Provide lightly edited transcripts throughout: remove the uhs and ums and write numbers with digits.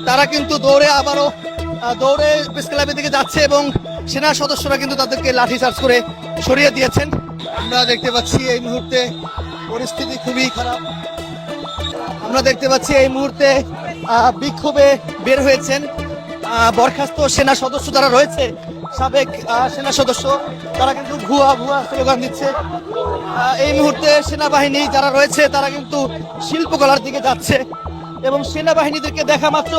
তারা কিন্তু দৌড়ে আবারও দৌড়ে প্রেস ক্লাবের দিকে যাচ্ছে এবং সেনা সদস্যরা কিন্তু তাদেরকে লাঠিচার্জ করে সরিয়ে দিয়েছেন। আমরা দেখতে পাচ্ছি এই মুহূর্তে পরিস্থিতি খুবই খারাপ। আমরা দেখতে পাচ্ছি এই মুহূর্তে বিক্ষোভে বের হয়েছেন বরখাস্ত সেনা সদস্য যারা রয়েছে, সাবেক সেনা সদস্য, তারা কিন্তু ভুয়া ভুয়া স্লোগান দিচ্ছে। এই মুহূর্তে সেনাবাহিনী যারা রয়েছে তারা কিন্তু শিল্পকলার দিকে যাচ্ছে এবং সেনাবাহিনীদেরকে দেখা মাত্র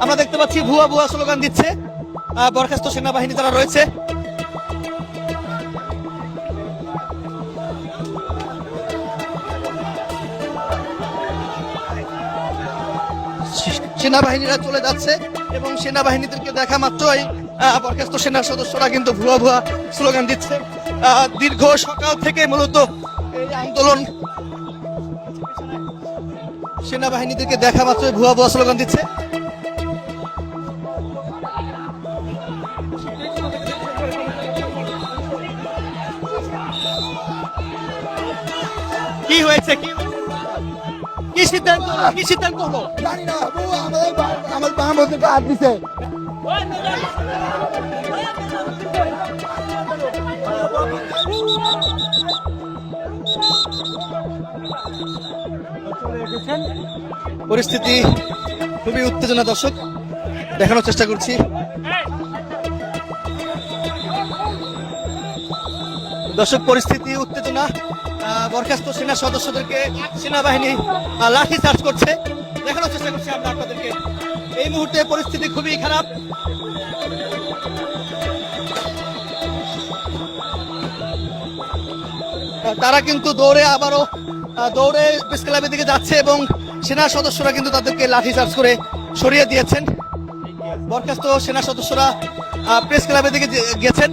আমরা দেখতে পাচ্ছি ভুয়া ভুয়া স্লোগান দিচ্ছে বরখাস্ত সেনাবাহিনী যারা রয়েছে। সেনাবাহিনীরা চলে যাচ্ছে এবং সেনাবাহিনীদেরকে দেখা মাত্রই বরখাস্ত সেনা সদস্যরা কিন্তু ভুয়া ভুয়া স্লোগান দিচ্ছে। দীর্ঘ সকাল থেকে মূলত এই আন্দোলন, সেনাবাহিনীদেরকে দেখা মাত্রই ভুয়া ভুয়া স্লোগান দিচ্ছে। কি হয়েছে, কি সিদ্ধান্ত, কি সিদ্ধান্ত হলো জানি না, আমার বাহামদের হাত দিছে। পরিস্থিতি খুবই উত্তেজনা, দর্শক দেখানোর চেষ্টা করছি। দর্শক পরিস্থিতি উত্তেজনা, বরখাস্ত সেনা সদস্যদেরকে সেনাবাহিনী লাঠি চার্জ করছে, দেখানোর চেষ্টা করছি আমরা আপনাদেরকে। এই মুহূর্তে পরিস্থিতি খুবই খারাপ। তারা কিন্তু দৌড়ে আবারও দৌড়ে প্রেস ক্লাবের দিকে যাচ্ছে এবং সেনা সদস্যরা কিন্তু তাদেরকে লাঠি চার্জ করে সরিয়ে দিয়েছেন। বরখাস্ত সেনা সদস্যরা প্রেস ক্লাবের দিকে গেছেন।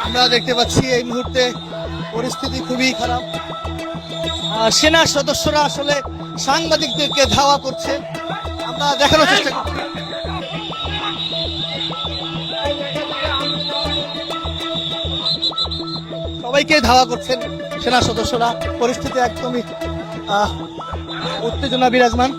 আমরা দেখতে পাচ্ছি এই মুহূর্তে পরিস্থিতি খুবই খারাপ। সেনা সদস্যরা আসলে সাংবাদিকদেরকে ধাওয়া করছে, আমরা দেখানোর চেষ্টা করছি। সবাইকে ধাওয়া করছেন সেনা সদস্যরা। পরিস্থিতি একদমই উত্তেজনা বিরাজমান।